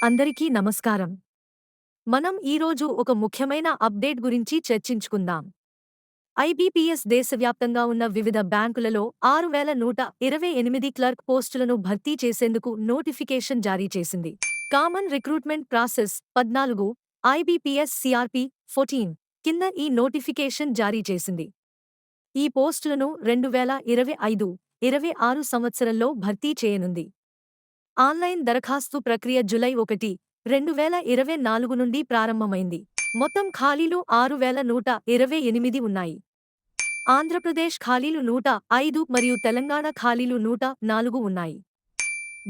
అందరికీ నమస్కారం. మనం ఈరోజు ఒక ముఖ్యమైన అప్డేట్ గురించి చర్చించుకుందాం. ఐబీపీఎస్ దేశవ్యాప్తంగా ఉన్న వివిధ బ్యాంకులలో 6,128 క్లర్క్ పోస్టులను భర్తీ చేసేందుకు నోటిఫికేషన్ జారీ చేసింది. Common recruitment process 14 IBPS CRP 14 కింద ఈ నోటిఫికేషన్ జారీ చేసింది. ఈ పోస్టులను 2025-26 సంవత్సరంలో భర్తీ చేయనుంది. ఆన్లైన్ దరఖాస్తు ప్రక్రియ జూలై 1, 2024 నుండి ప్రారంభమైంది. మొత్తం ఖాళీలు 6,128 ఉన్నాయి. ఆంధ్రప్రదేశ్ ఖాళీలు 105 మరియు తెలంగాణ ఖాళీలు 104 ఉన్నాయి.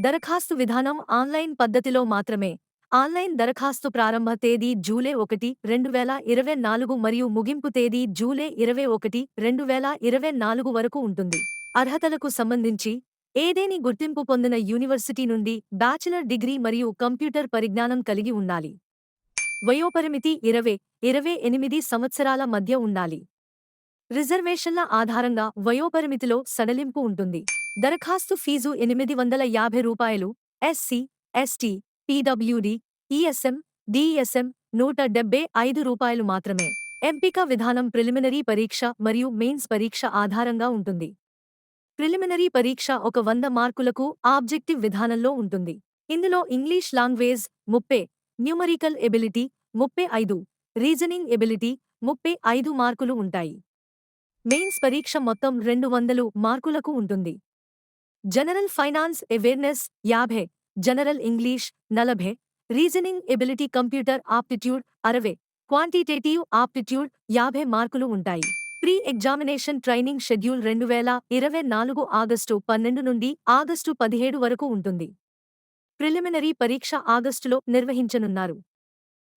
దరఖాస్తు విధానం ఆన్లైన్ పద్ధతిలో మాత్రమే. ఆన్లైన్ దరఖాస్తు ప్రారంభ తేదీ జూలై 1, 2024 మరియు ముగింపు తేదీ జూలై 21, 2024 వరకు ఉంటుంది. అర్హతలకు సంబంధించి ఏదేని గుర్తింపు పొందిన యూనివర్సిటీ నుండి బ్యాచిలర్ డిగ్రీ మరియు కంప్యూటర్ పరిజ్ఞానం కలిగి ఉండాలి. వయోపరిమితి 20-28 సంవత్సరాల మధ్య ఉండాలి. రిజర్వేషన్ల ఆధారంగా వయోపరిమితిలో సడలింపు ఉంటుంది. దరఖాస్తు ఫీజు రూ. 850 ఎస్సీ, ఎస్టీ, పీడబ్ల్యూడీ, ఈఎస్ఎం, డిఈఎస్ఎం రూ. 175 మాత్రమే. ఎంపిక విధానం ప్రిలిమినరీ పరీక్ష మరియు మెయిన్స్ పరీక్ష ఆధారంగా ఉంటుంది. ప్రిలిమినరీ పరీక్ష 100 మార్కులకు ఆబ్జెక్టివ్ విధానంలో ఉంటుంది. ఇందులో English language 30, numerical ability 35, reasoning ability 35 మార్కులు ఉంటాయి. మెయిన్స్ పరీక్ష మొత్తం 200 మార్కులకు ఉంటుంది. General finance awareness 50, general English 40, reasoning ability computer aptitude 60, quantitative aptitude 50 మార్కులు ఉంటాయి. Pre examination training schedule 2024 August 12 నుండి ఆగస్టు 17 వరకు ఉంటుంది. ప్రిలిమినరీ పరీక్ష ఆగస్టులో నిర్వహించనున్నారు.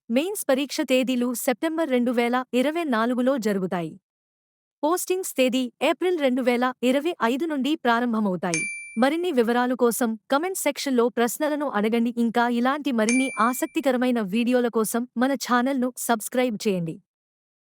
మెయిన్స్ పరీక్ష తేదీలు సెప్టెంబర్ 2024లో జరుగుతాయి. పోస్టింగ్స్ తేదీ ఏప్రిల్ 2025 నుండి ప్రారంభమవుతాయి. మరిన్ని వివరాలు కోసం కమెంట్ సెక్షన్లో ప్రశ్నలను అడగండి. ఇంకా ఇలాంటి మరిన్ని ఆసక్తికరమైన వీడియోల కోసం మన ఛానల్ను సబ్స్క్రైబ్ చేయండి.